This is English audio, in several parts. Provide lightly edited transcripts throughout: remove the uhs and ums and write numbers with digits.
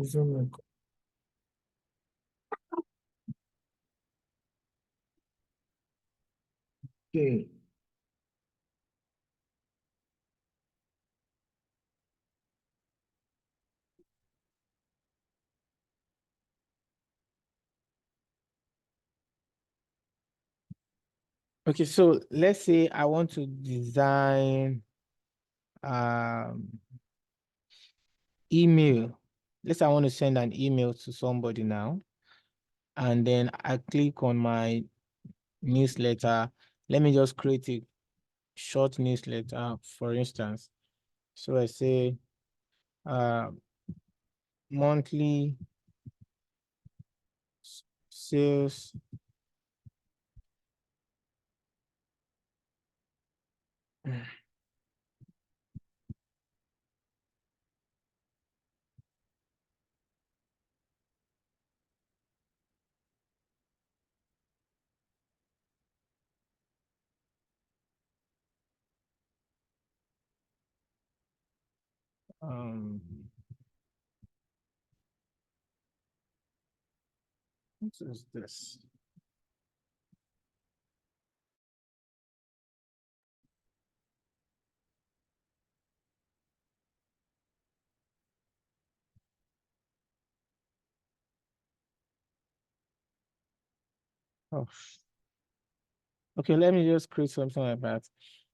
Zoom. Okay. Okay, so let's say I want to design email. Let's say I want to send an email to somebody now, and then I click on my newsletter. Let me just create a short newsletter, for instance. So I say monthly sales um what is this? Oh, okay, let me just create something like that.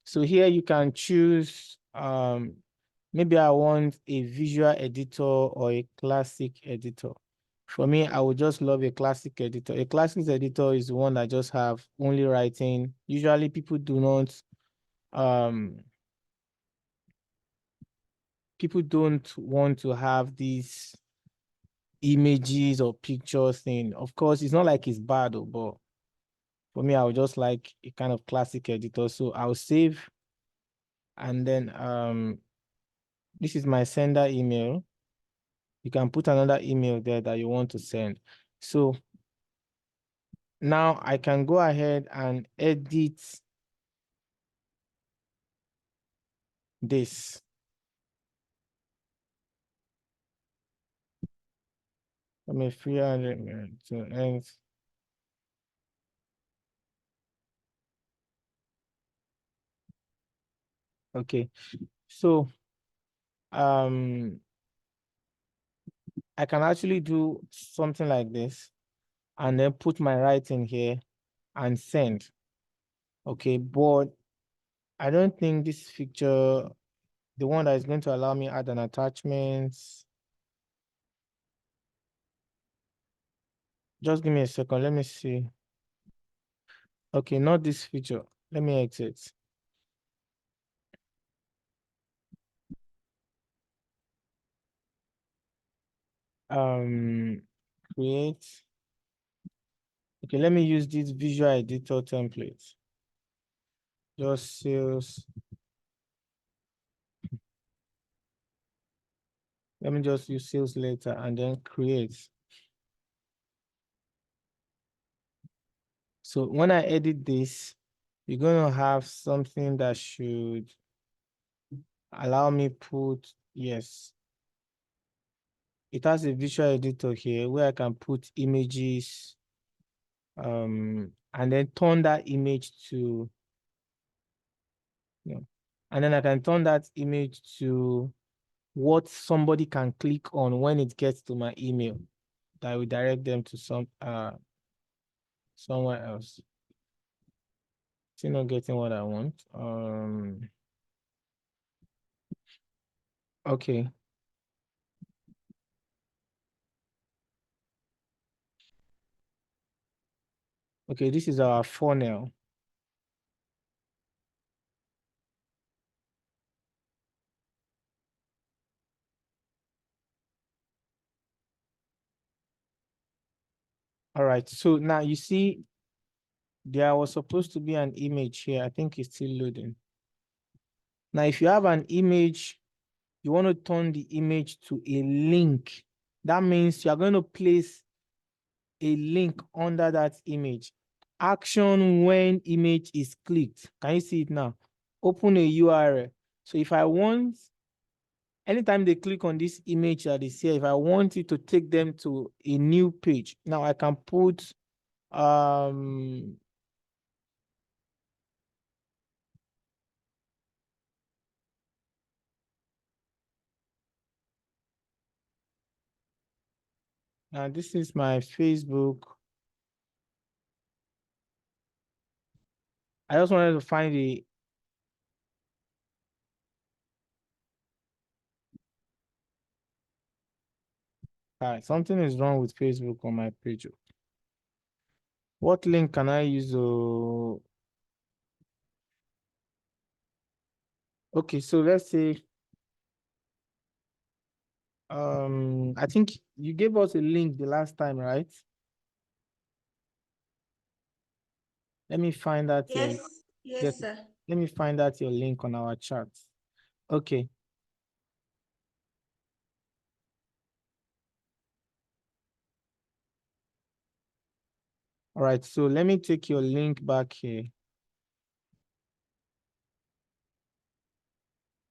So here you can choose maybe I want a visual editor or a classic editor. For me, I would just love a classic editor. A classic editor is the one that just have only writing. Usually people do not people don't want to have these images or pictures thing. Of course, it's not like it's bad, but for me, I would just like a kind of classic editor. So I'll save, and then this is my sender email. You can put another email there that you want to send. So now I can go ahead and edit this. Let me 300 to end. Okay, so I can actually do something like this and then put my writing here and send. Okay, but I don't think this picture, the one that is going to allow me add an attachment. Just give me a second. Let me see. Okay, not this feature. Let me exit. Create. Okay, let me use this visual editor template. Just sales. Let me just use sales later and then create. So when I edit this, you're going to have something that should allow me put, yes. It has a visual editor here where I can put images, and then turn that image to, and then I can turn that image to what somebody can click on when it gets to my email that will direct them to somewhere else. Still not getting what I want. Okay. Okay, this is our funnel. All right, so now you see there was supposed to be an image here. I think it's still loading. Now, if you have an image, you want to turn the image to a link. That means you're going to place a link under that image. Action when image is clicked. Can you see it now? Open a URL. So if I want anytime they click on this image that is here, if I want it to take them to a new page, now I can put now this is my Facebook. I just wanted to find the something is wrong with Facebook on my page. What link can I use? Okay, so let's say I think you gave us a link the last time, right? Let me find out Yes, yes, sir. let me find out your link on our chat. Okay. All right, so let me take your link back here.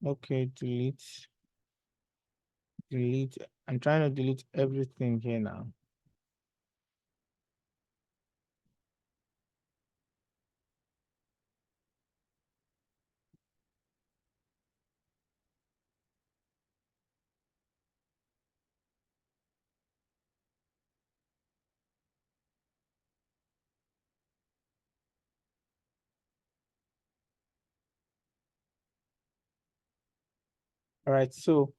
Okay, delete. I'm trying to delete everything here now. All right, so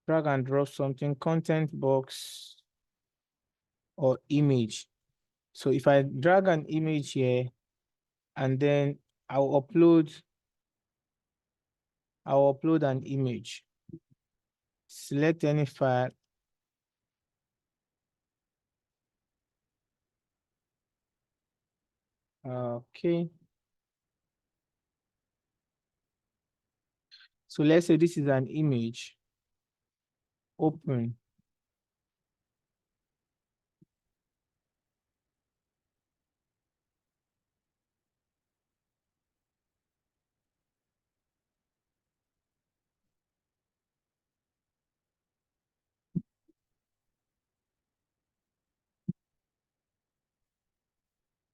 drag and drop something, content box or image. So if I drag an image here and then I'll upload an image. Select any file. Okay. So let's say this is an image. Open.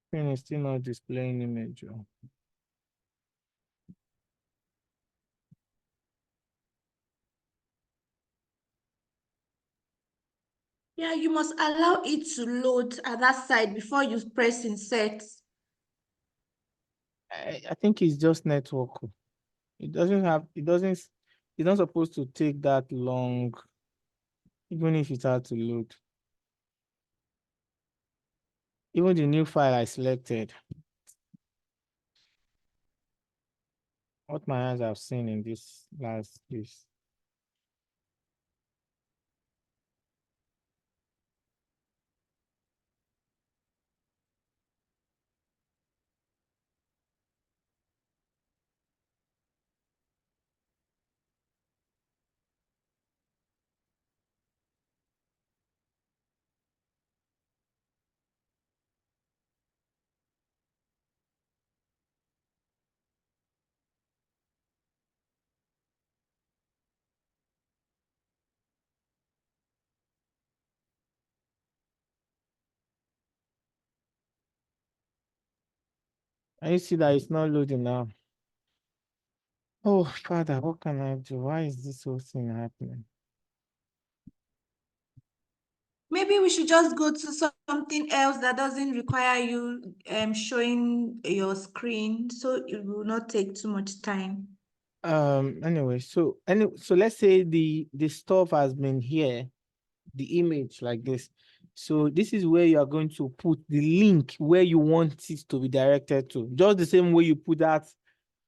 Screen is still not displaying image. Yeah, you must allow it to load at that side before you press insert. I think it's just network. It's not supposed to take that long, even if it had to load. Even the new file I selected, what my eyes have seen in this last piece. And you see that it's not loading now. Oh, Father, what can I do? Why is this whole thing happening? Maybe we should just go to something else that doesn't require you showing your screen, so it will not take too much time. Anyway, so let's say the stuff has been here, the image like this. So this is where you are going to put the link where you want it to be directed to. Just the same way you put that,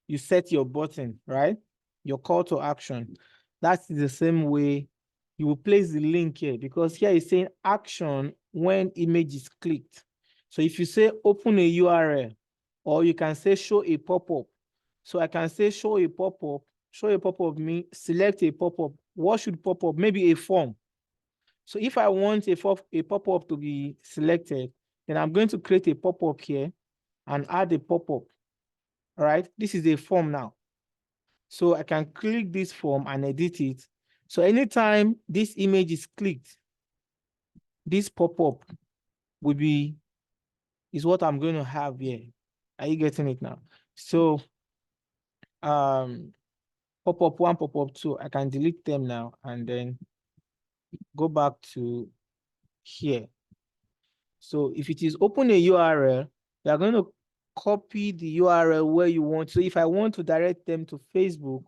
you set your button, right? Your call to action. That's the same way you will place the link here, because here it's saying action when image is clicked. So if you say open a URL, or you can say show a pop-up. So I can say show a pop-up, means select a pop-up. What should pop up? Maybe a form. So if I want a pop-up to be selected, Then I'm going to create a pop-up here and add a pop-up. All right, this is a form now. So I can click this form and edit it. So anytime this image is clicked, this pop-up will be, is what I'm going to have here. Are you getting it now? So pop-up 1, pop-up 2, I can delete them now and then go back to here. So if it is open a URL, you are going to copy the URL where you want. So if I want to direct them to Facebook,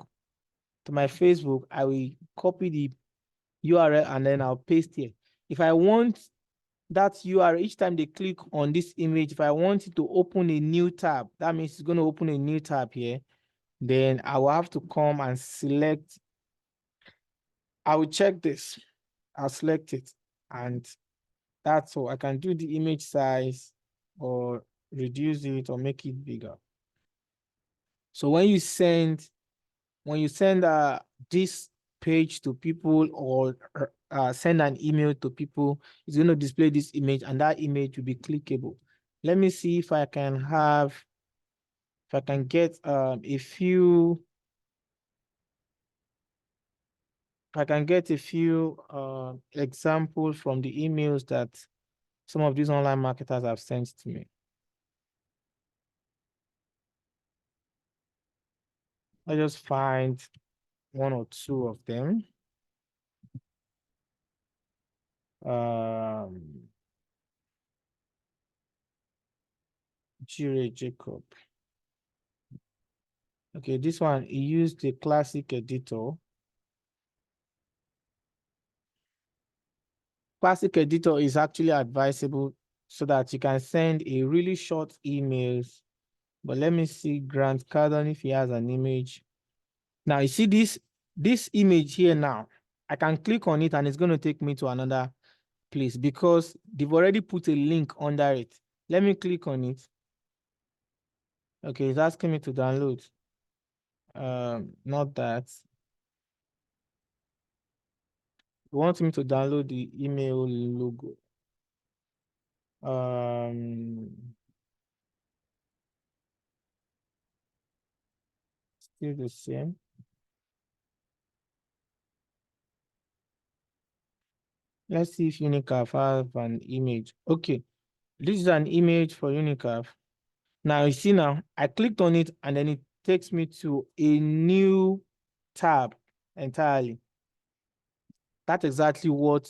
to my Facebook, I will copy the URL and then I'll paste here. If I want that URL, each time they click on this image, if I want it to open a new tab, that means it's going to open a new tab here. Then I will have to come and select. I will check this. I'll select it. And that's all. I can do the image size or reduce it or make it bigger. So when you send this page to people or send an email to people, it's going to display this image and that image will be clickable. Let me see if I can get a few examples from the emails that some of these online marketers have sent to me. I just find 1 or 2 of them. Jure Jacob. Okay, this one, he used the classic editor. Classic editor is actually advisable so that you can send a really short emails. But let me see Grant Cardone if he has an image. Now you see this image here now. I can click on it and it's going to take me to another place because they've already put a link under it. Let me click on it. Okay, it's asking me to download. Not that. You want me to download the email logo. Still the same. Let's see if Unicaf has an image. Okay, this is an image for Unicaf. Now you see now, I clicked on it and then it takes me to a new tab entirely. That's exactly what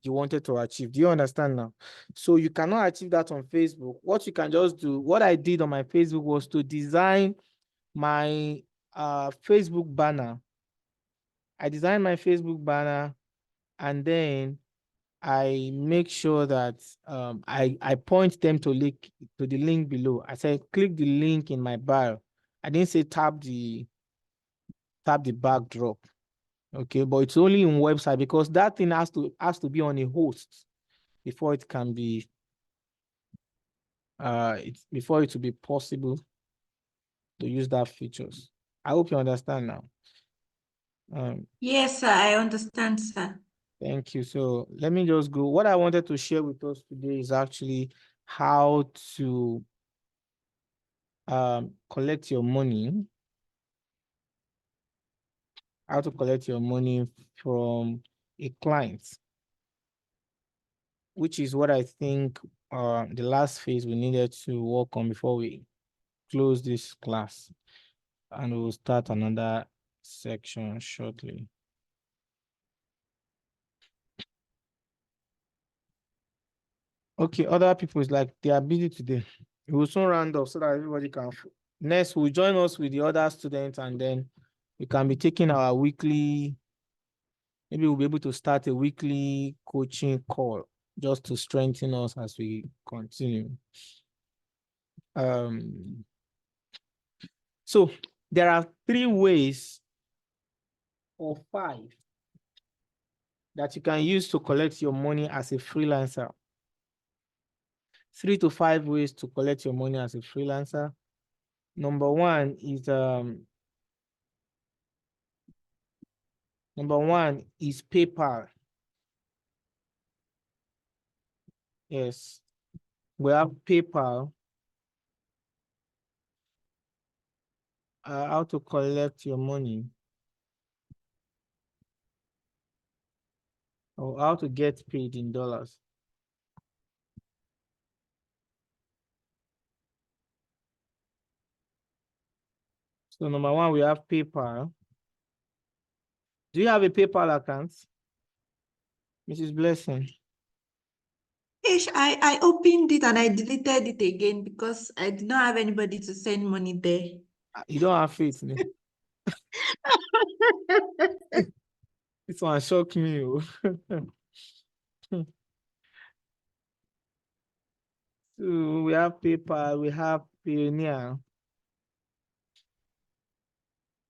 you wanted to achieve. Do you understand now? So you cannot achieve that on Facebook. What you can just do, what I did on my Facebook was to design my Facebook banner. I designed my Facebook banner and then I make sure that I point them to the link below. I said click the link in my bio. I didn't say tap the backdrop. Okay, but it's only in website because that thing has to be on a host before it can be before it will be possible to use that features. I hope you understand now. Yes, sir, I understand, sir. Thank you. So let me just go. What I wanted to share with us today is actually how to collect your money. How to collect your money from a client, which is what I think the last phase we needed to work on before we close this class. And we'll start another section shortly. Okay, other people is like they are busy today. We will soon round up so that everybody can. Next, we'll join us with the other students and then we can be taking our weekly, maybe we'll be able to start a weekly coaching call just to strengthen us as we continue. So there are 3 ways or 5 that you can use to collect your money as a freelancer. 3 to 5 ways to collect your money as a freelancer. Number one is PayPal. Yes, We have PayPal. How to collect your money, or how to get paid in dollars. So number one, we have PayPal. Do you have a PayPal account, Mrs. Blessing? Ish, I opened it and I deleted it again because I did not have anybody to send money there. You don't have faith, ne? This one shocked me. Oh. So we have PayPal, we have Payoneer.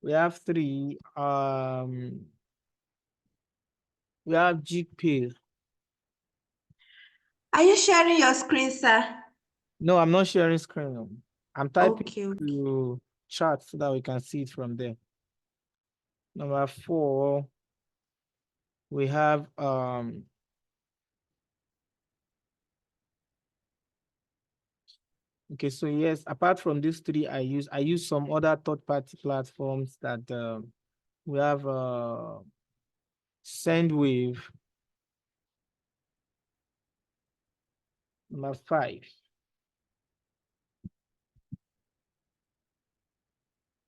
We have three. We have GPay. Are you sharing your screen, sir? No, I'm not sharing screen. I'm typing Okay. to chat so that we can see it from there. Number four, we have okay, so yes, apart from these three, I use some other third-party platforms that we have Sendwave. Number five,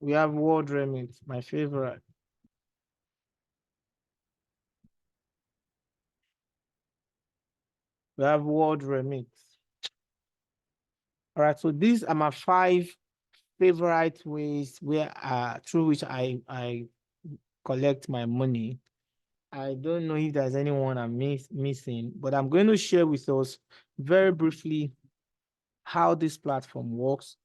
we have WorldRemit, my favorite. We have WorldRemit. All right, so these are my five favorite ways where through which I collect my money. I don't know if there's anyone I'm missing, but I'm going to share with us very briefly how this platform works.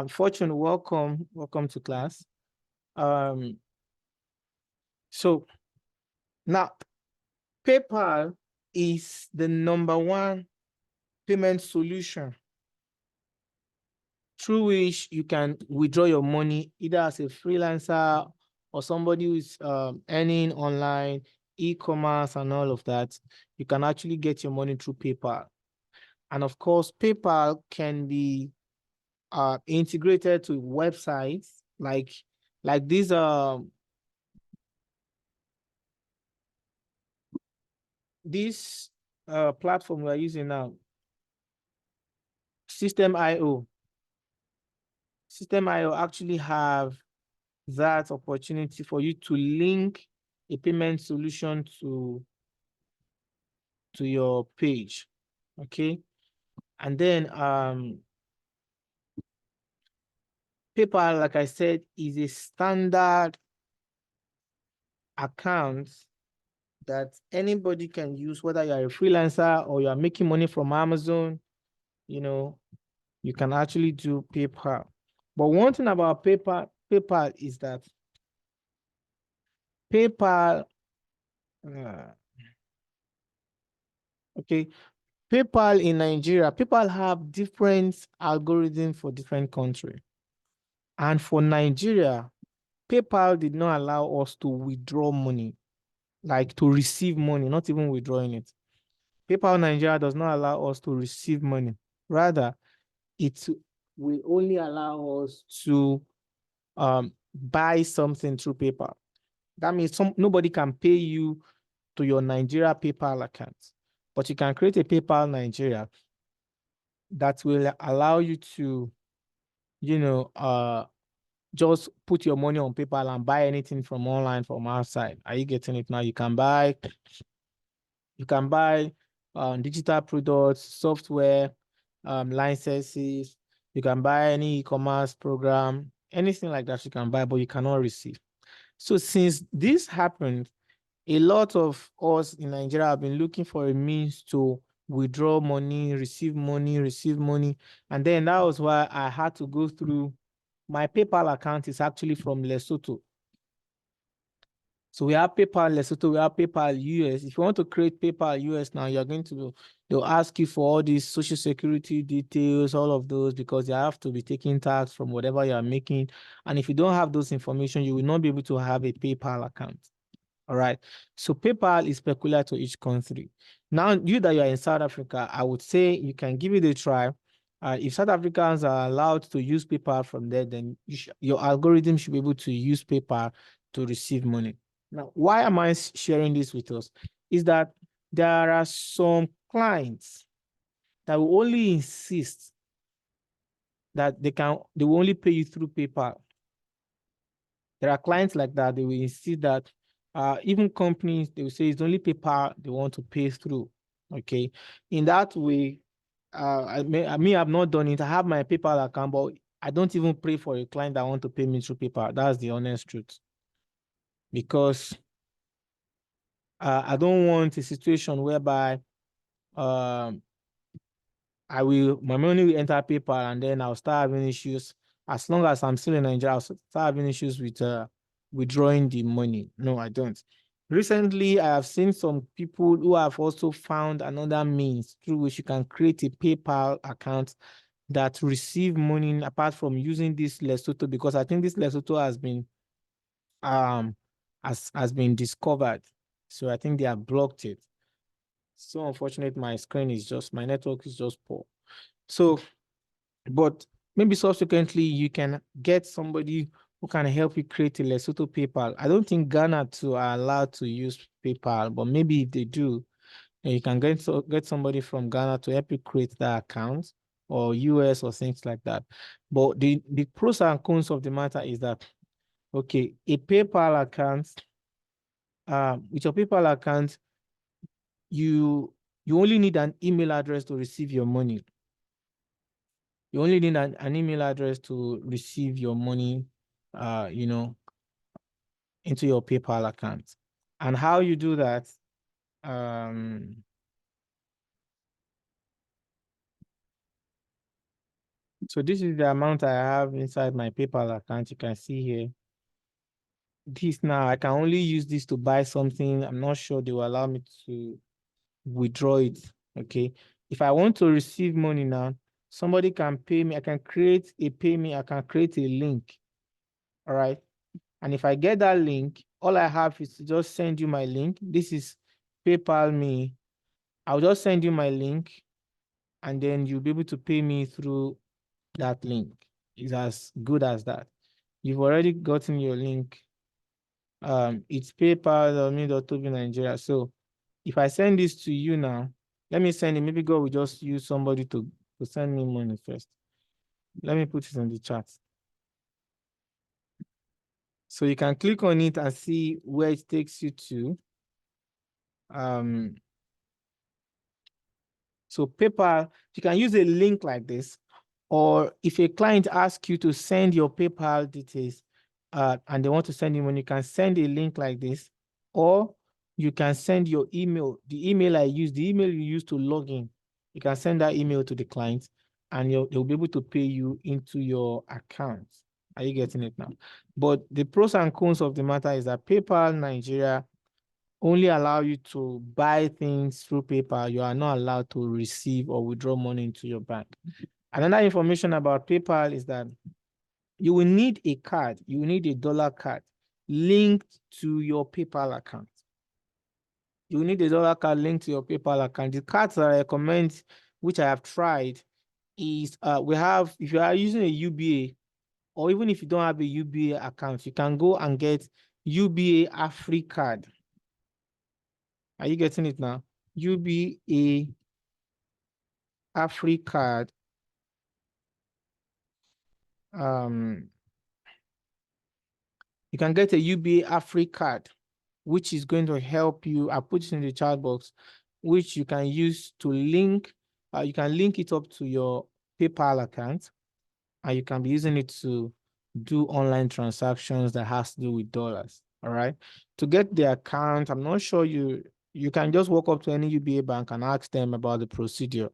Fortune, welcome to class. So now PayPal is the number one payment solution through which you can withdraw your money either as a freelancer or somebody who's earning online, e-commerce and all of that. You can actually get your money through PayPal. And of course, PayPal can be integrated to websites like this this platform we're using now, System.io. System.io actually have that opportunity for you to link a payment solution to your page. Okay. And then PayPal, like I said, is a standard account that anybody can use, whether you're a freelancer or you're making money from Amazon, you know, you can actually do PayPal. But one thing about PayPal is that PayPal, okay, PayPal in Nigeria, PayPal have different algorithms for different countries. And for Nigeria, PayPal did not allow us to withdraw money, like to receive money, not even withdrawing it. PayPal Nigeria does not allow us to receive money. Rather, it will only allow us to buy something through PayPal. That means nobody can pay you to your Nigeria PayPal account, but you can create a PayPal Nigeria that will allow you to, just put your money on PayPal and buy anything from online from outside. Are you getting it now? You can buy digital products, software, licenses. You can buy any e-commerce program, anything like that you can buy, but you cannot receive. So since this happened, a lot of us in Nigeria have been looking for a means to withdraw money, receive money. And then that was why I had to go through. My PayPal account is actually from Lesotho. So we have PayPal Lesotho, we have PayPal US. If you want to create PayPal US now, they'll ask you for all these social security details, all of those, because you have to be taking tax from whatever you are making. And if you don't have those information, you will not be able to have a PayPal account. All right. So PayPal is peculiar to each country. Now, you that you are in South Africa, I would say you can give it a try. If South Africans are allowed to use PayPal from there, then your algorithm should be able to use PayPal to receive money. Now, why am I sharing this with us? Is that there are some clients that will only insist that they will only pay you through PayPal. There are clients like that, they will insist that even companies, they will say it's only PayPal they want to pay through. Okay. In that way, I've not done it. I have my PayPal account, but I don't even pray for a client that want to pay me through PayPal. That's the honest truth. Because I don't want a situation whereby my money will enter PayPal and then I'll start having issues. As long as I'm still in Nigeria, I'll start having issues with withdrawing the money. No, I don't. Recently, I have seen some people who have also found another means through which you can create a PayPal account that receive money apart from using this Lesotho, because I think this Lesotho has been discovered. So I think they have blocked it. So unfortunate, my network is just poor. So, but maybe subsequently you can get somebody who can help you create a Lesotho PayPal. I don't think Ghana too are allowed to use PayPal, but maybe if they do, you can get somebody from Ghana to help you create that account, or US or things like that. But the pros and cons of the matter is that, okay, a PayPal account, with your PayPal account, you only need an email address to receive your money. You only need an email address to receive your money, into your PayPal account. And how you do that, so this is the amount I have inside my PayPal account. You can see here. This now, I can only use this to buy something. I'm not sure they will allow me to withdraw it. Okay. If I want to receive money now, somebody can pay me. I can create a link. All right. And if I get that link, all I have is to just send you my link. This is PayPal me. I'll just send you my link and then you'll be able to pay me through that link. It's as good as that. You've already gotten your link. It's PayPal.me.tobi Nigeria. So if I send this to you now, let me send it. Maybe God will just use somebody to send me money first. Let me put it in the chat. So you can click on it and see where it takes you to. So PayPal, you can use a link like this, or if a client asks you to send your PayPal details and they want to send you money, you can send a link like this, or you can send your email, the email you use to log in. You can send that email to the client and they'll be able to pay you into your account. Are you getting it now? But the pros and cons of the matter is that PayPal Nigeria only allow you to buy things through PayPal. You are not allowed to receive or withdraw money into your bank. Another information about PayPal is that you will need a card. You will need a dollar card linked to your PayPal account. You will need a dollar card linked to your PayPal account. The cards that I recommend, which I have tried, is if you are using a UBA, or even if you don't have a UBA account, you can go and get UBA AfriCard. Are you getting it now? UBA AfriCard. You can get a UBA AfriCard, which is going to help you. I put it in the chat box, which you can use to link. You can link it up to your PayPal account, and you can be using it to do online transactions that has to do with dollars. All right. To get the account, I'm not sure you can just walk up to any UBA bank and ask them about the procedure.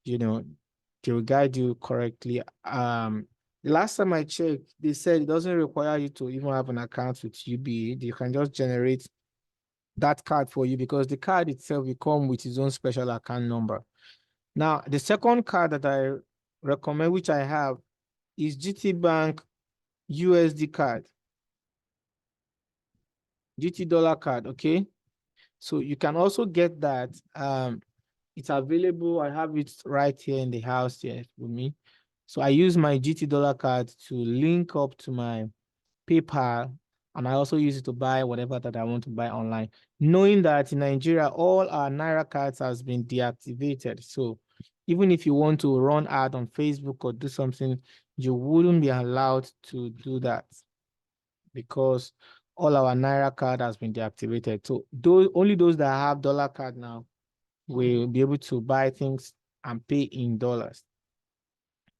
They will guide you correctly. The last time I checked, they said it doesn't require you to even have an account with UBA. They can just generate that card for you, because the card itself will come with its own special account number. Now, the second card that I recommend, which I have, is GT Bank USD card. GT dollar card, okay? So you can also get that. It's available. I have it right here in the house here with me. So I use my GT dollar card to link up to my PayPal, and I also use it to buy whatever that I want to buy online, knowing that in Nigeria, all our Naira cards has been deactivated. So even if you want to run ad on Facebook or do something, you wouldn't be allowed to do that because all our Naira card has been deactivated. So only those that have dollar card now will be able to buy things and pay in dollars.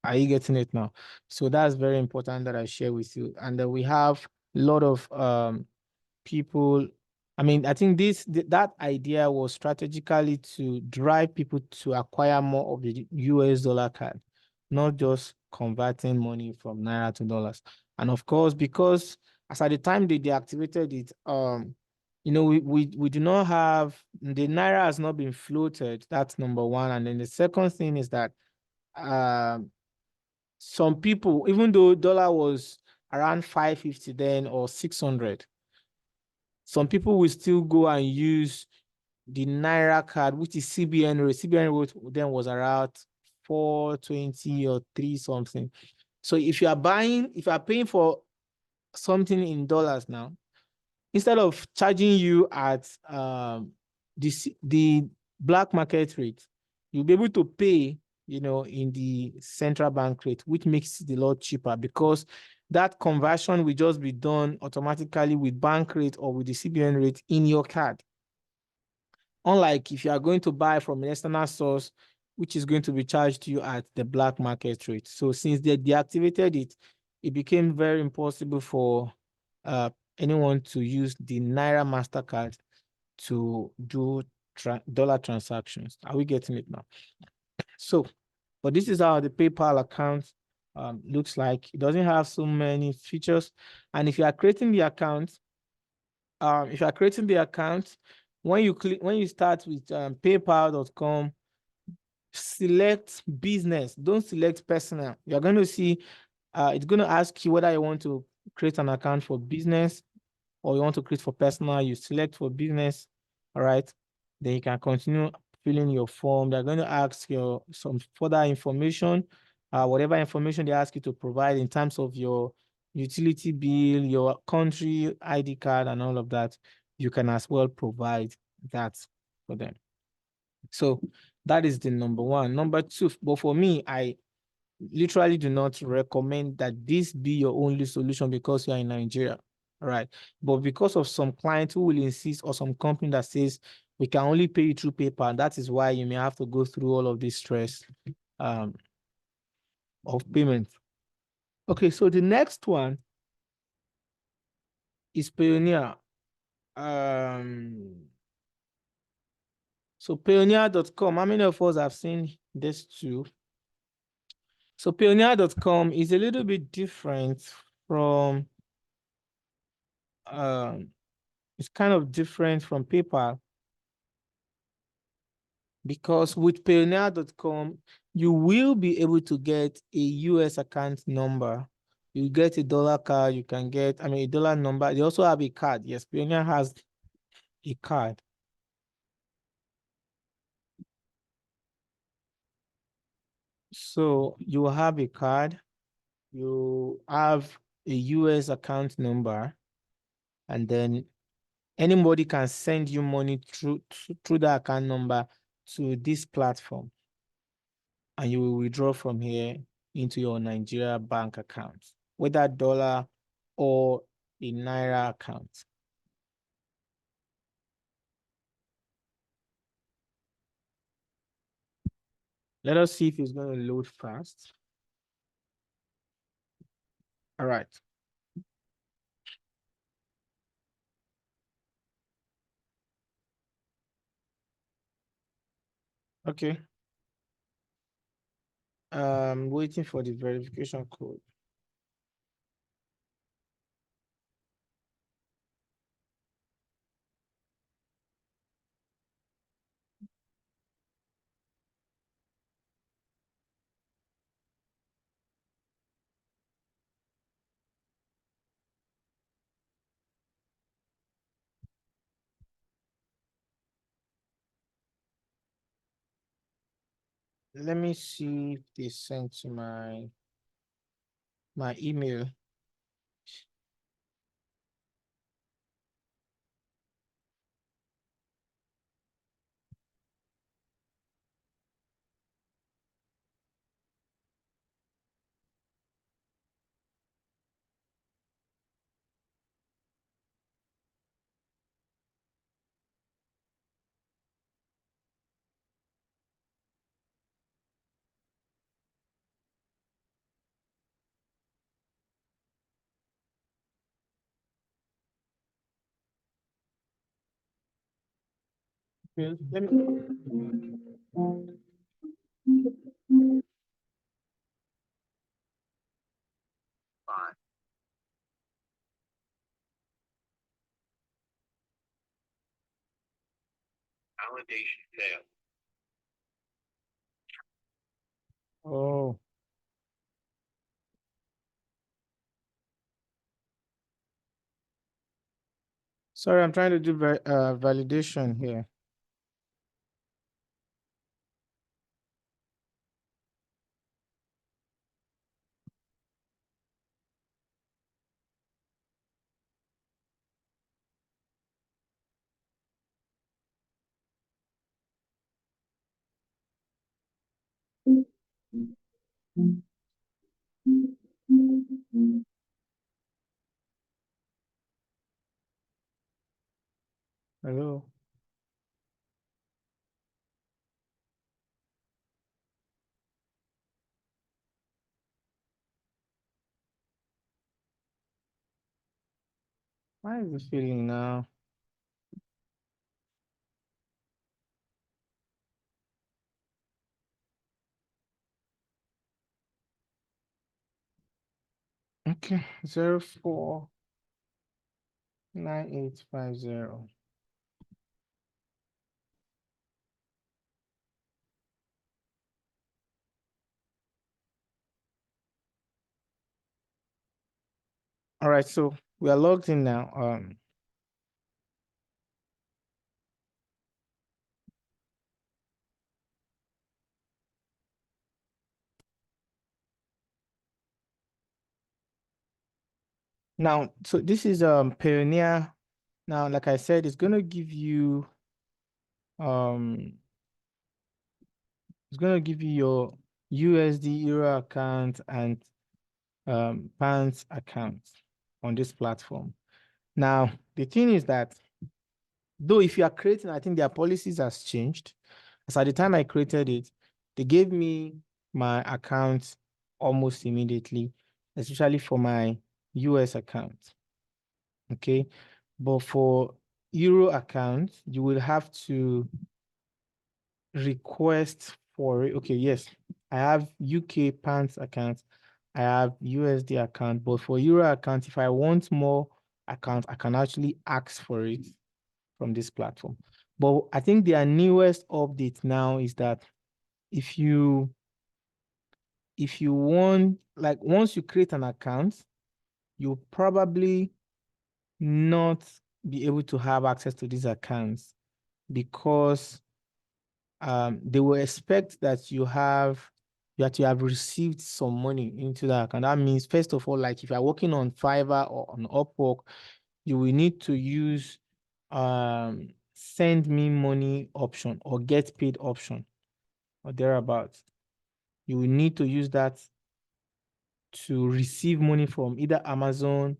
Are you getting it now? So that's very important that I share with you. And we have a lot of people. I mean, I think that idea was strategically to drive people to acquire more of the US dollar card, not just converting money from Naira to dollars. And of course, because as at the time they deactivated it, we do not have the Naira has not been floated. That's number one. And then the second thing is that some people, even though dollar was around 550 then or 600, some people will still go and use the Naira card, which is CBN rate. CBN rate then was around 420 or 3 something. So if you are paying for something in dollars now, instead of charging you at the black market rate, you'll be able to pay, in the central bank rate, which makes it a lot cheaper because that conversion will just be done automatically with bank rate or with the CBN rate in your card. Unlike if you are going to buy from an external source, which is going to be charged to you at the black market rate. So since they deactivated it, it became very impossible for anyone to use the Naira MasterCard to do dollar transactions. Are we getting it now? So, but this is how the PayPal account looks like. It doesn't have so many features. And if you are creating the account, when you start with paypal.com, select business. Don't select personal. You're going to see it's going to ask you whether you want to create an account for business or you want to create for personal. You select for business. All right. Then you can continue filling your form. They're going to ask you some further information, whatever information they ask you to provide in terms of your utility bill, your country ID card, and all of that. You can as well provide that for them. So that is the number one. Number two, but for me, I literally do not recommend that this be your only solution because you're in Nigeria. All right. But because of some clients who will insist, or some company that says we can only pay you through PayPal, that is why you may have to go through all of this stress of payment. Okay, so the next one is Payoneer. So Payoneer.com, how many of us have seen this too? So Payoneer.com is a little bit different from it's kind of different from PayPal because with Payoneer.com, you will be able to get a US account number. You get a dollar card, you can get, a dollar number. They also have a card. Yes, Payoneer has a card. So you have a card, you have a US account number, and then anybody can send you money through the account number to this platform, and you will withdraw from here into your Nigeria bank account, whether dollar or a Naira account. Let us see if it's going to load fast. All right. Okay. Waiting for the verification code. let me see if they sent to my email. Okay, let me. Validation failed. Oh, sorry, I'm trying to do validation here. Hello. Why is it feeling now? Okay, 049850. All right, so we are logged in now. Now, so this is Payoneer. Now, like I said, it's gonna give you it's gonna give you your USD Euro account and pounds account on this platform. Now, the thing is that though if you are creating, I think their policies has changed. As at the time I created it, they gave me my account almost immediately, especially for my US account. Okay. But for Euro account, you will have to request for it. Okay, yes. I have UK pounds account. I have USD account, but for Euro account, if I want more account, I can actually ask for it from this platform. But I think their newest update now is that if you want, like once you create an account, you'll probably not be able to have access to these accounts because they will expect that you have received some money into that account. That means, first of all, like if you're working on Fiverr or on Upwork, you will need to use send me money option or get paid option or thereabouts. You will need to use that to receive money from either Amazon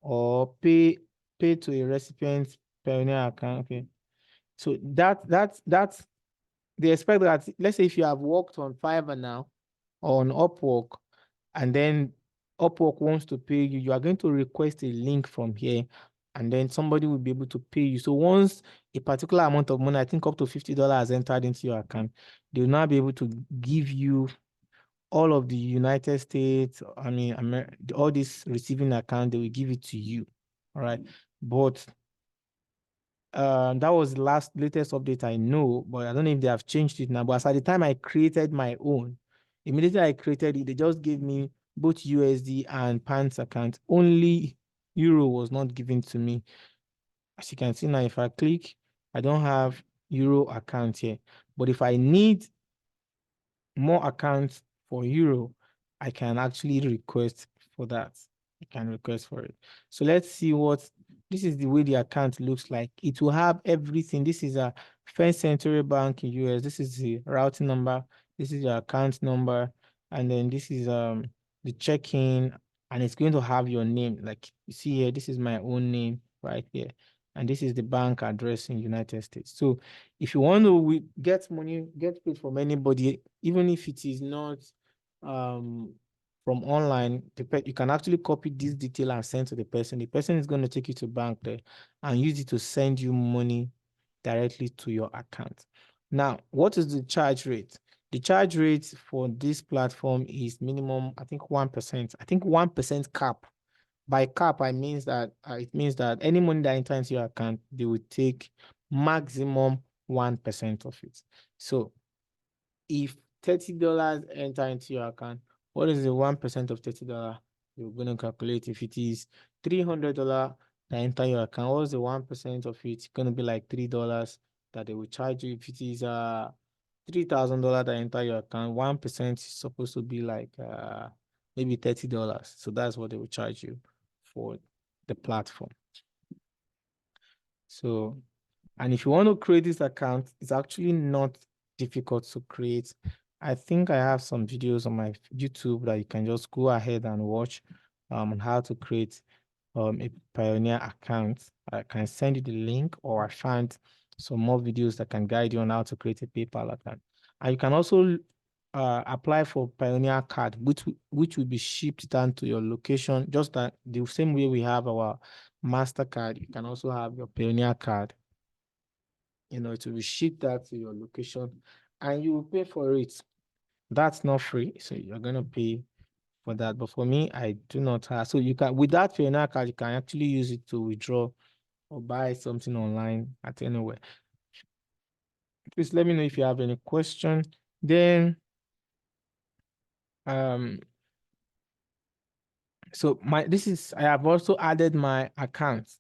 or pay to a recipient Payoneer account. Okay. So that's they expect that, let's say if you have worked on Fiverr now or on Upwork, and then Upwork wants to pay you, you are going to request a link from here, and then somebody will be able to pay you. So once a particular amount of money, I think up to $50 entered into your account, they will now be able to give you all of the United States, I mean, all this receiving account, they will give it to you. All right. But that was the latest update I know, but I don't know if they have changed it now. But as at the time I created my own, immediately I created it, they just gave me both USD and pounds account. Only Euro was not given to me. As you can see now, if I click, I don't have Euro account here. But if I need more accounts for euro, I can actually request for that. I can request for it. So let's see what this is the way the account looks like. It will have everything. This is a First Century Bank in US. This is the routing number. This is your account number, and then this is the check-in, and it's going to have your name. Like you see here, this is my own name right here, and this is the bank address in United States. So if you want to get money, get paid from anybody, even if it is not from online, you can actually copy this detail and send to the person. The person is going to take you to bank there and use it to send you money directly to your account. Now, what is the charge rate? The charge rate for this platform is minimum, I think 1%. I think 1% cap. By cap, I means that it means that any money that enters into your account, they will take maximum 1% of it. So if $30 enter into your account, what is the 1% of $30? You're going to calculate. If it is $300 that enter your account, what is the 1% of it? It's going to be like $3 that they will charge you. If it is $3,000 that enter your account, 1% is supposed to be like maybe $30. So that's what they will charge you for the platform. So, and if you want to create this account, it's actually not difficult to create. I think I have some videos on my YouTube that you can just go ahead and watch on how to create a Payoneer account. I can send you the link, or I found some more videos that can guide you on how to create a PayPal account. And you can also apply for Payoneer card, which will be shipped down to your location, just that the same way we have our MasterCard, you can also have your Payoneer card. You know, it will be shipped out to your location and you will pay for it. That's not free, so you're going to pay for that. But for me, I do not have. So you can, with that Payoneer card, you can actually use it to withdraw or buy something online at anywhere. Please let me know if you have any question. Then, so I have also added my account.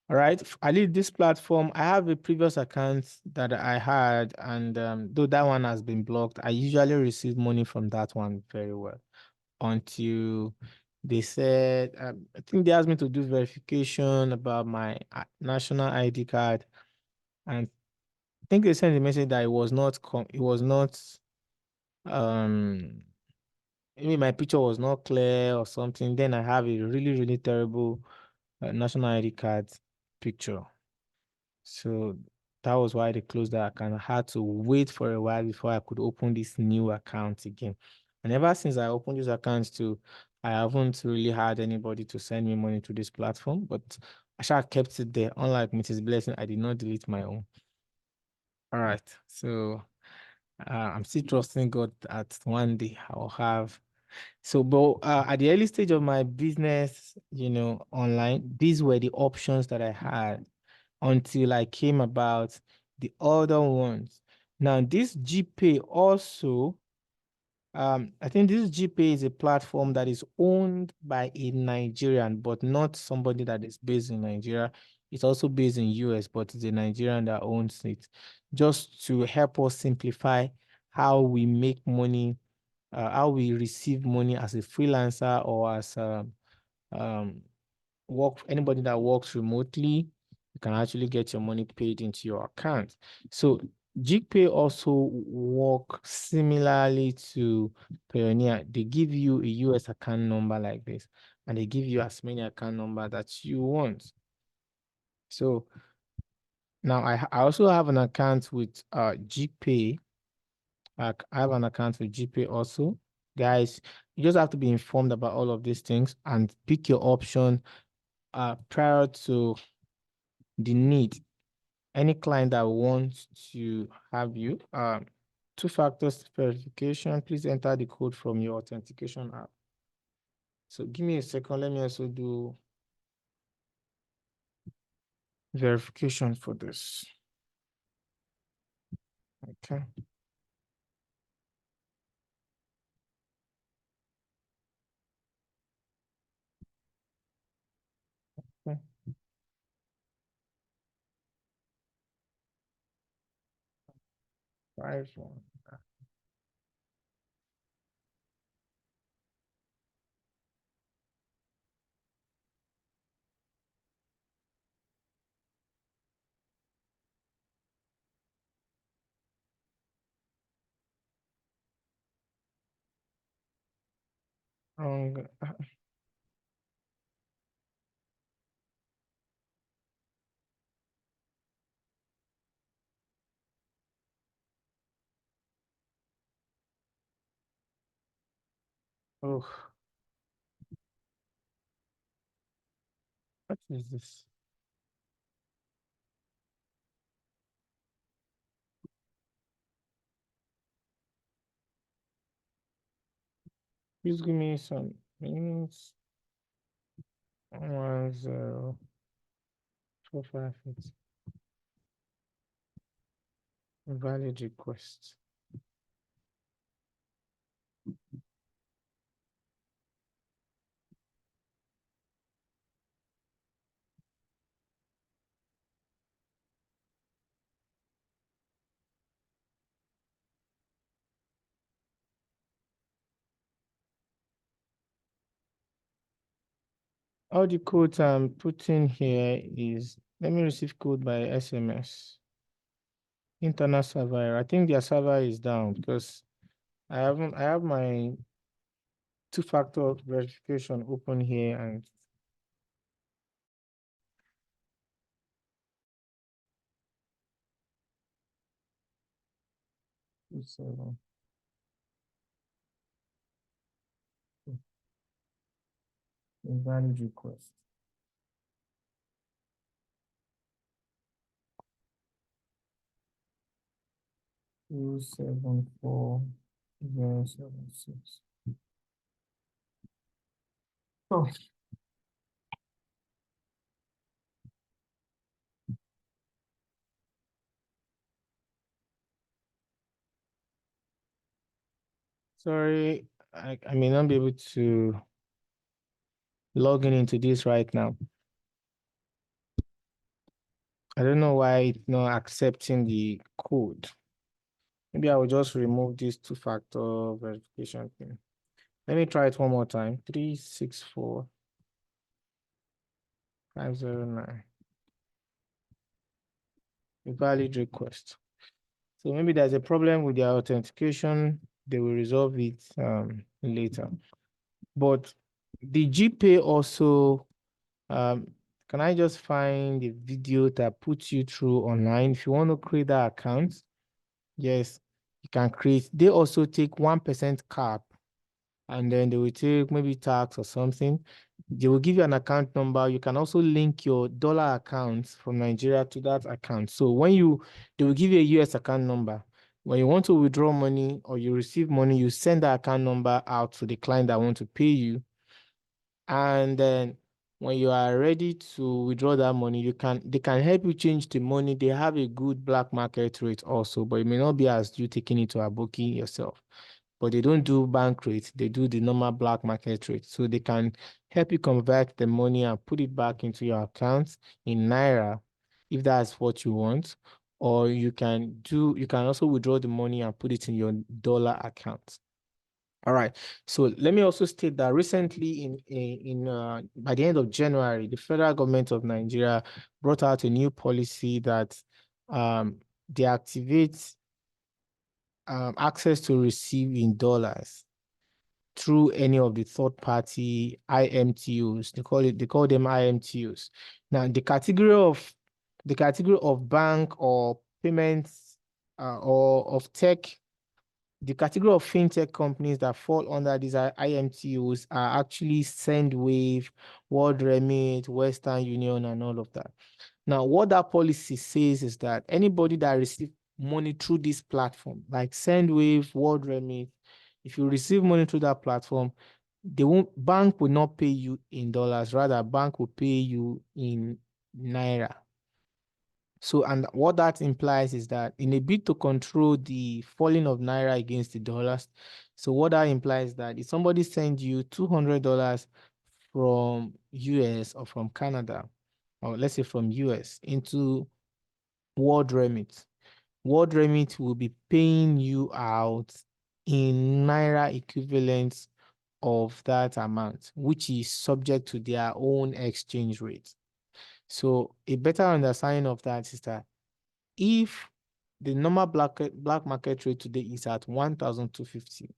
All right, I leave this platform. I have a previous account that I had, and though that one has been blocked, I usually receive money from that one very well until they said, I think they asked me to do verification about my national ID card, and I think they sent a message that it was not, maybe my picture was not clear or something. Then I have a really, really terrible national ID card picture. So that was why they closed that account. I had to wait for a while before I could open this new account again. And ever since I opened this account too, I haven't really had anybody to send me money to this platform, but I shall kept it there. Unlike Mrs. Blessing, I did not delete my own. All right. So I'm still trusting God that one day I'll have. So, but at the early stage of my business, you know, online, these were the options that I had until I came about the other ones. Now, this GPay also, I think this GPay is a platform that is owned by a Nigerian, but not somebody that is based in Nigeria. It's also based in US, but it's a Nigerian that owns it, just to help us simplify how we make money, how we receive money as a freelancer or as anybody that works remotely. You can actually get your money paid into your account. So GPay also work similarly to Payoneer. They give you a US account number like this, and they give you as many account number that you want. So now I also have an account with GPay. I have an account with GPay also. Guys, you just have to be informed about all of these things and pick your option prior to the need. Any client that wants to have you, two-factor verification, please enter the code from your authentication app. So give me a second. Let me also do verification for this. Okay. Okay. Five one. Wrong. Oh, what is this? Please give me some minutes. 1045. Valid request. All the codes I'm putting here is, let me receive code by SMS. Internal server. I think their server is down because I have my two-factor verification open here and so invalid request. 274-076. Oh, sorry, I may not be able to log into this right now. I don't know why it's not accepting the code. Maybe I will just remove this two-factor verification thing. Let me try it one more time. 364-509. Valid request. So maybe there's a problem with their authentication. They will resolve it later. But the GPay also, can I just find the video that puts you through online? If you want to create that account, yes, you can create. They also take 1% cap, and then they will take maybe tax or something. They will give you an account number. You can also link your dollar accounts from Nigeria to that account. So they will give you a US account number. When you want to withdraw money or you receive money, you send that account number out to the client that want to pay you. And then when you are ready to withdraw that money, they can help you change the money. They have a good black market rate also, but it may not be as you taking it to a booking yourself. But they don't do bank rate, they do the normal black market rate. So they can help you convert the money and put it back into your account in Naira, if that's what you want. Or you can also withdraw the money and put it in your dollar account. All right. So let me also state that recently by the end of January, the federal government of Nigeria brought out a new policy that deactivates access to receive in dollars through any of the third-party IMTUs. They call them IMTUs. Now, the category of bank or payments or of tech, the category of fintech companies that fall under these IMTUs are actually Sendwave, WorldRemit, Western Union, and all of that. Now, what that policy says is that anybody that receives money through this platform, like Sendwave, WorldRemit, if you receive money through that platform, bank will not pay you in dollars, rather bank will pay you in Naira. So, and what that implies is that in a bid to control the falling of Naira against the dollars, so what that implies that if somebody sends you $200 from US or from Canada, or let's say from US into WorldRemit, WorldRemit will be paying you out in Naira equivalent of that amount, which is subject to their own exchange rate. So a better understanding of that is that if the normal black market rate today is at 1,250,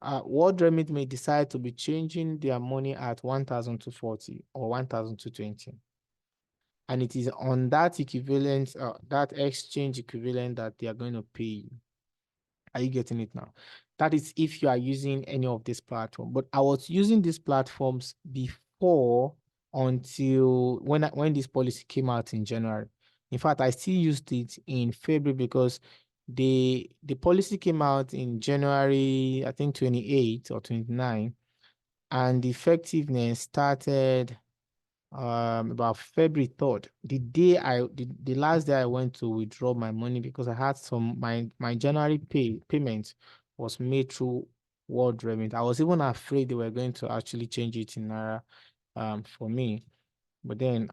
World Remit may decide to be changing their money at 1,240 or 1,220. And it is on that equivalent, that exchange equivalent that they are going to pay you. Are you getting it now? That is if you are using any of this platform. But I was using these platforms before until when this policy came out in January. In fact, I still used it in February because the policy came out in January, I think 28 or 29, and the effectiveness started about February 3rd, the last day I went to withdraw my money because I had my January payment was made through World Remit. I was even afraid they were going to actually change it in Naira for me. But then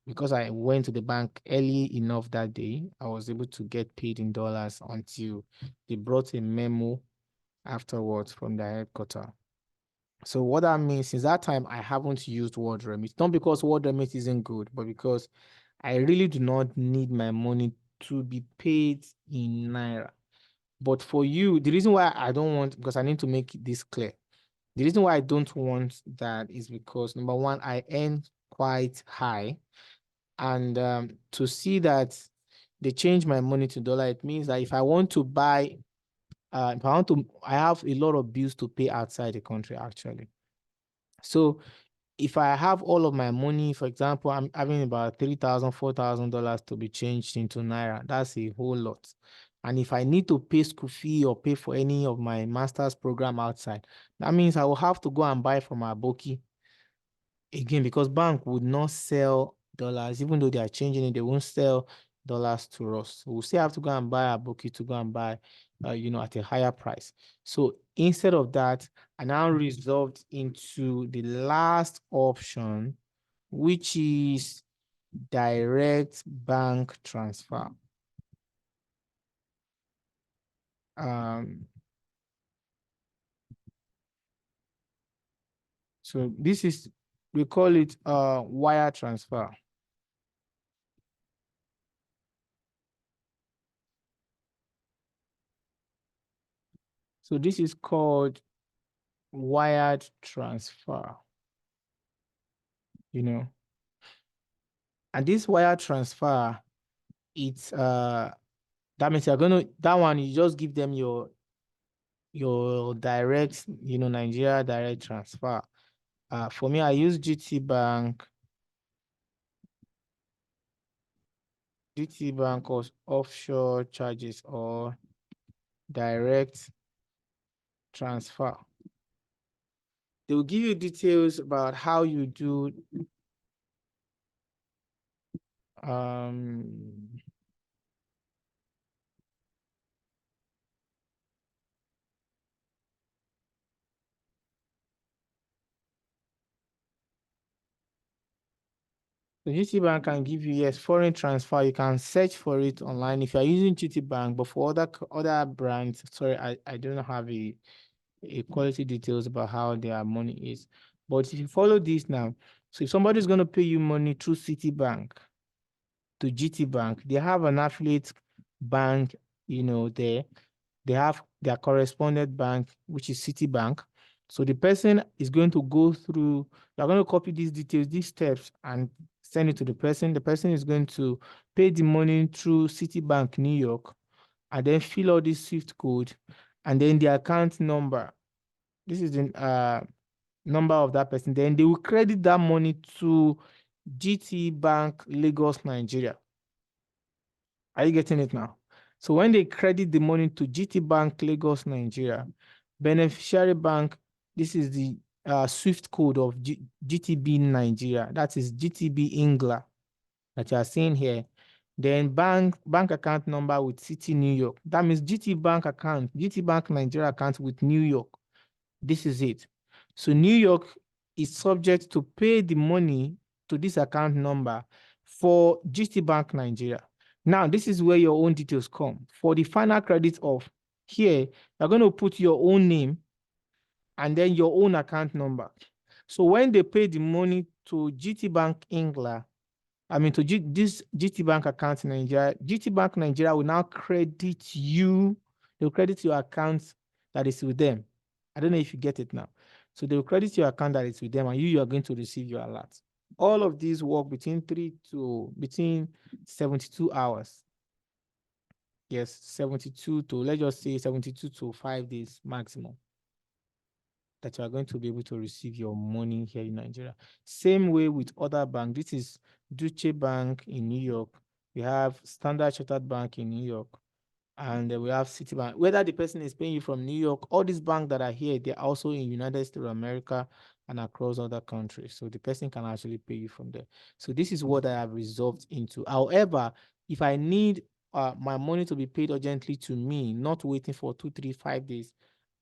because I went to the bank early enough that day, I was able to get paid in dollars until they brought a memo afterwards from their headquarters. So what that means is that time I haven't used World Remit. Not because World Remit isn't good, but because I really do not need my money to be paid in Naira. But for you, the reason why I don't want, because I need to make this clear. The reason why I don't want that is because, number one, I earn quite high. And to see that they change my money to dollar, it means that if I want to buy, I have a lot of bills to pay outside the country, actually. So if I have all of my money, for example, I'm having about $3,000, $4,000 to be changed into Naira, that's a whole lot. And if I need to pay school fee or pay for any of my master's program outside, that means I will have to go and buy from Aboki again, because bank would not sell dollars, even though they are changing it, they won't sell dollars to us. We'll still have to go and buy Aboki to go and buy, at a higher price. So instead of that, I now resolved into the last option, which is direct bank transfer. So this is, we call it wire transfer. So this is called wired transfer, and this wire transfer, it's that means that one, you just give them your direct, Nigeria direct transfer. For me, I use GT Bank or offshore charges or direct transfer. They will give you details about how you do the GT Bank can give you, yes, foreign transfer. You can search for it online if you are using GT Bank, but for other brands, sorry, I don't have a quality details about how their money is. But if you follow this now, so if somebody is going to pay you money through Citibank to GT Bank, they have an affiliate bank, there. They have their correspondent bank, which is Citibank. So the person is going to go through, you're going to copy these details, these steps, and send it to the person. The person is going to pay the money through Citibank New York, and then fill out this SWIFT code, and then the account number. This is the number of that person. Then they will credit that money to GT Bank Lagos, Nigeria. Are you getting it now? So when they credit the money to GT Bank Lagos, Nigeria, beneficiary bank, this is the SWIFT code of GTB Nigeria. That is GTB Ingla that you are seeing here. Then bank account number with City New York. That means GT Bank account, GT Bank Nigeria account with New York. This is it. So New York is subject to pay the money to this account number for GT Bank Nigeria. Now, this is where your own details come. For the final credit of here, you're going to put your own name and then your own account number. So when they pay the money to GT Bank Ingla, to this GT Bank account in Nigeria, GT Bank Nigeria will now credit you. They'll credit your account that is with them. I don't know if you get it now. So they will credit your account that it's with them, and you are going to receive your alert. All of these work between 72 hours. Yes, 72 to, let's just say 72 to 5 days maximum, that you are going to be able to receive your money here in Nigeria. Same way with other banks. This is Deutsche Bank in New York. We have Standard Chartered Bank in New York, and we have Citibank. Whether the person is paying you from New York, all these banks that are here, they're also in United States of America and across other countries. So the person can actually pay you from there. So this is what I have resolved into. However, if I need my money to be paid urgently to me, not waiting for 2, 3, 5 days,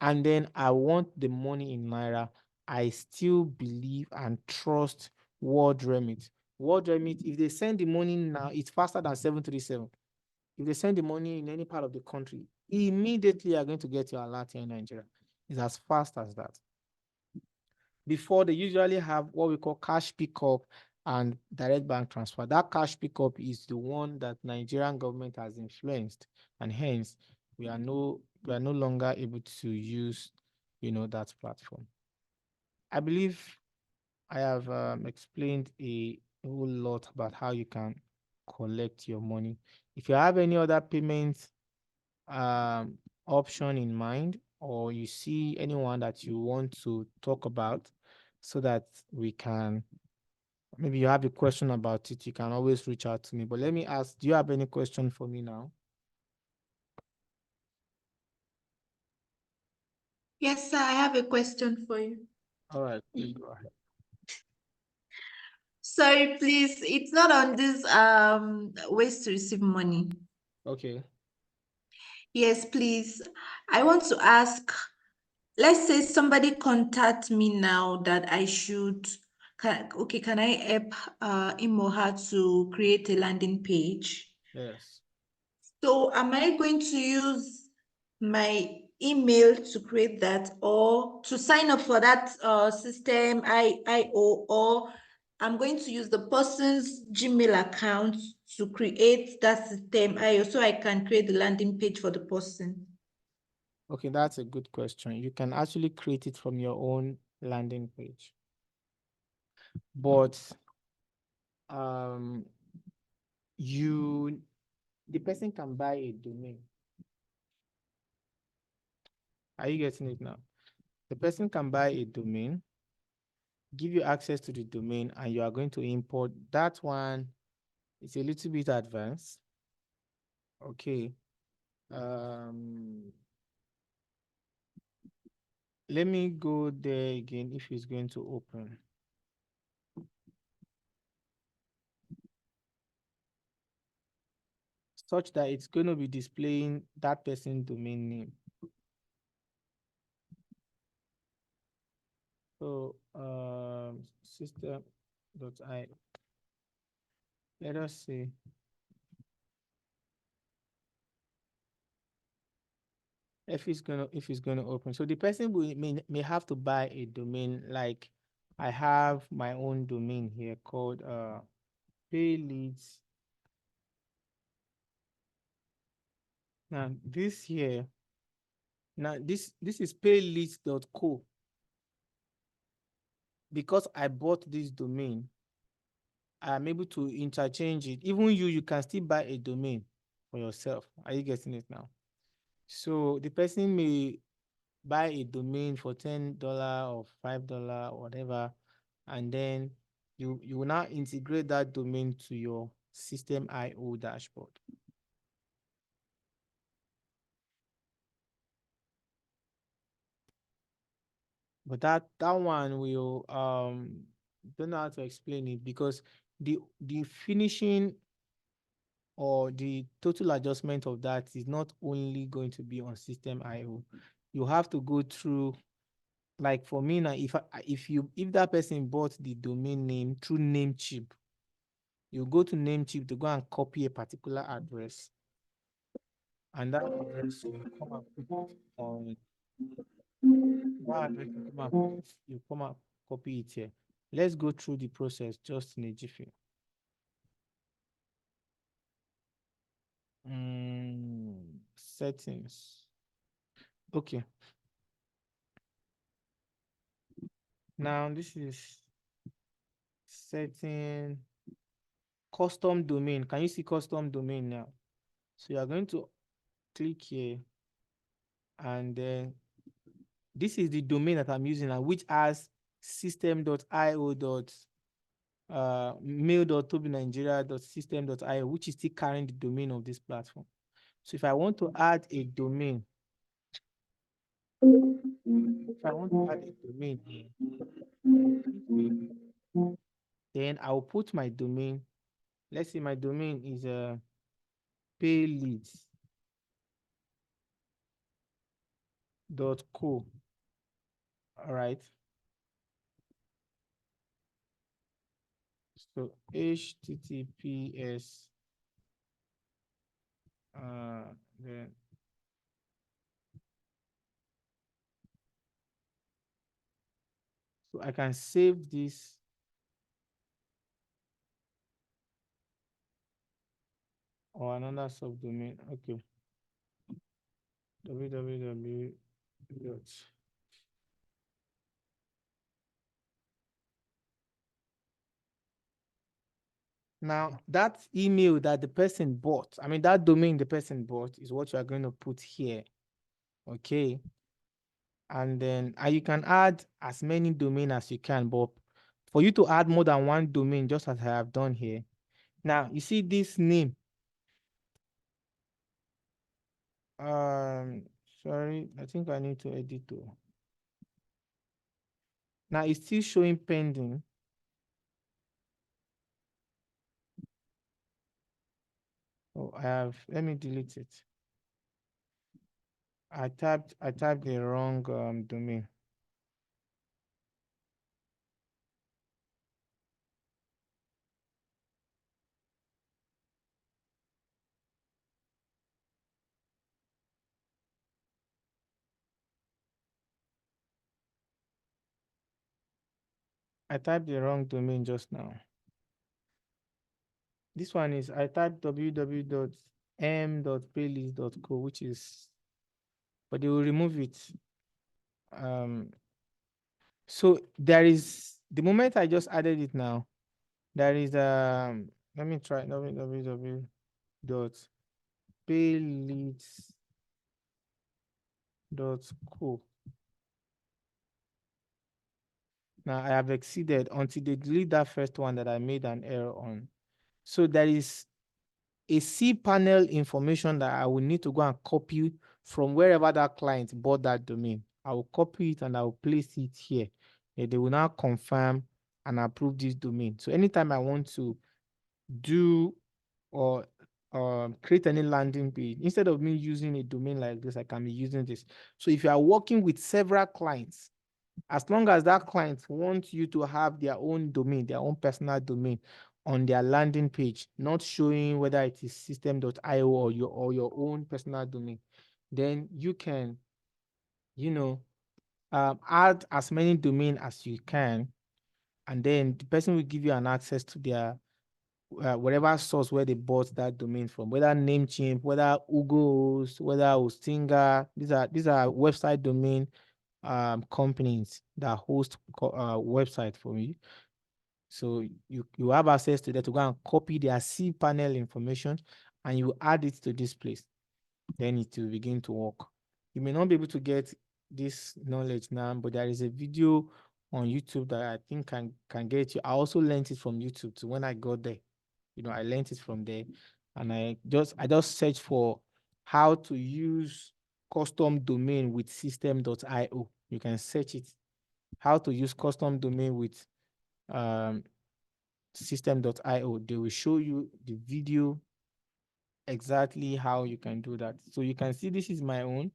and then I want the money in Naira, I still believe and trust World Remit. World Remit, if they send the money now, it's faster than 737. If they send the money in any part of the country, immediately you're going to get your alert here in Nigeria. It's as fast as that. Before, they usually have what we call cash pickup and direct bank transfer. That cash pickup is the one that Nigerian government has influenced, and hence we are no longer able to use, that platform. I believe I have explained a whole lot about how you can collect your money. If you have any other payment option in mind, or you see anyone that you want to talk about, so that we can, maybe you have a question about it, you can always reach out to me. But let me ask, do you have any question for me now? Yes, sir, I have a question for you. All right, please go ahead. Sorry, please, it's not on this ways to receive money. Okay. Yes, please. I want to ask, let's say somebody contact me now that I should, can I help him or her to create a landing page? Yes. So am I going to use my email to create that, or to sign up for that system IO, or I'm going to use the person's Gmail account to create that system IO so I can create the landing page for the person? Okay, that's a good question. You can actually create it from your own landing page, but the person can buy a domain. Are you getting it now? The person can buy a domain, give you access to the domain, and you are going to import that one. It's a little bit advanced. Okay. Let me go there again if it's going to open. Such that it's going to be displaying that person's domain name. So system.I. Let us see. If it's gonna open. So the person may have to buy a domain. Like, I have my own domain here called PayLeads. Now this here, this is payleads.co. Because I bought this domain, I'm able to interchange it. Even you can still buy a domain for yourself. Are you getting it now? So the person may buy a domain for $10 or $5 or whatever, and then you will now integrate that domain to your system IO dashboard. But that one will don't know how to explain it, because the finishing or the total adjustment of that is not only going to be on system IO. You have to go through, like for me now, if that person bought the domain name through Namecheap, you go to Namecheap to go and copy a particular address, and that address will come up on that address will come up, you come up, copy it here. Let's go through the process just in a jiffy. Settings. Okay. Now this is setting custom domain. Can you see custom domain now? So you are going to click here, and then this is the domain that I'm using now, which has system.io mail.tobinigeria.system.io, which is still carrying the domain of this platform. So if I want to add a domain, here, then I'll put my domain. Let's say my domain is payleads.co. All right. So HTTPS then so I can save this or another subdomain. Okay. www. Now that email that the person bought, I mean that domain the person bought is what you are going to put here. Okay. And then you can add as many domain as you can, but for you to add more than one domain, just as I have done here. Now you see this name. Sorry, I think I need to edit too. Now it's still showing pending. Oh, let me delete it. I typed the wrong domain. I typed the wrong domain just now. This one is I typed www.m.paylist.co, which is, but they will remove it. So there is, the moment I just added it now, there is let me try www.paylist.co. Now I have exceeded until they delete that first one that I made an error on. So there is a cPanel information that I will need to go and copy from wherever that client bought that domain. I will copy it and I will place it here. They will now confirm and approve this domain. So anytime I want to do or create any landing page, instead of me using a domain like this, I can be using this. So if you are working with several clients, as long as that client wants you to have their own domain, their own personal domain on their landing page, not showing whether it is system.io or your own personal domain, then you can, add as many domain as you can, and then the person will give you an access to their whatever source where they bought that domain from, whether Namecheap, whether Ugos, whether Hostinga. These are website domain companies that host website for you. So you have access to that to go and copy their cPanel information and you add it to this place. Then it will begin to work. You may not be able to get this knowledge now, but there is a video on YouTube that I think can get you. I also learned it from YouTube too. When I got there, I learned it from there, and I just searched for how to use custom domain with system.io. You can search it, how to use custom domain with system.io. They will show you the video exactly how you can do that. So you can see this is my own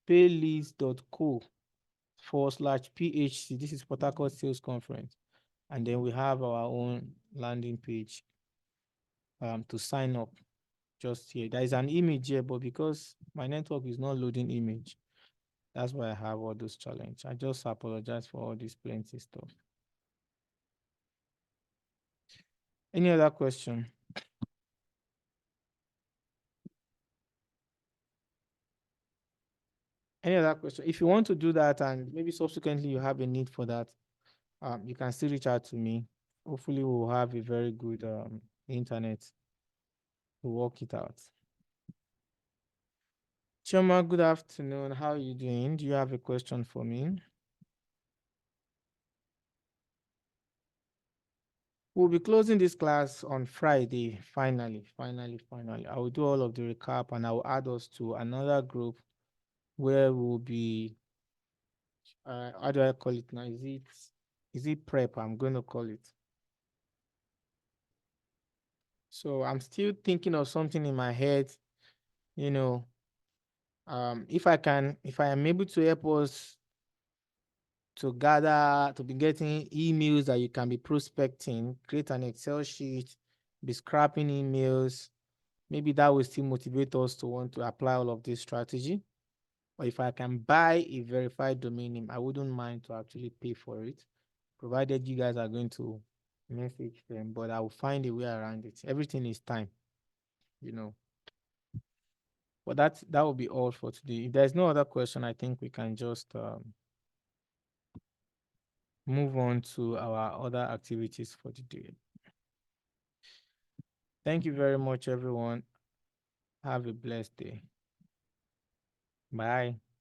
paylist.co/PHC. This is Port Harcourt Sales Conference. And then we have our own landing page to sign up just here. There is an image here, but because my network is not loading image, that's why I have all those challenges. I just apologize for all this plenty stuff. Any other question? Any other question? If you want to do that and maybe subsequently you have a need for that, you can still reach out to me. Hopefully, we'll have a very good internet to work it out. Choma, good afternoon. How are you doing? Do you have a question for me? We'll be closing this class on Friday. Finally. I will do all of the recap and I will add us to another group where we'll be, how do I call it now? Is it prep? I'm going to call it. So I'm still thinking of something in my head, you know, if I am able to help us to be getting emails that you can be prospecting, create an Excel sheet, be scrapping emails, maybe that will still motivate us to want to apply all of this strategy. Or if I can buy a verified domain name, I wouldn't mind to actually pay for it, provided you guys are going to message them, but I will find a way around it. Everything is time, you know. But that will be all for today. If there's no other question, I think we can just move on to our other activities for the day. Thank you very much, everyone. Have a blessed day. Bye.